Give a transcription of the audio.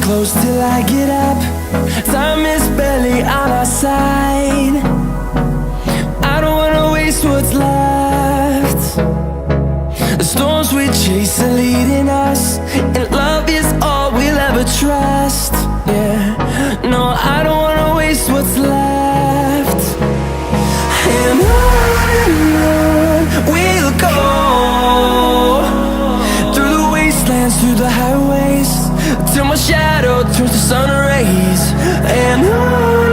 close till I get up. Time is barely on our side. I don't wanna waste what's left. The storms we chase are leading us, and love is all we'll ever trust. Yeah, no, I don't wanna waste what's left. And on we'll go, through the wastelands, through the highways, till my shadow turns to sun rays. And on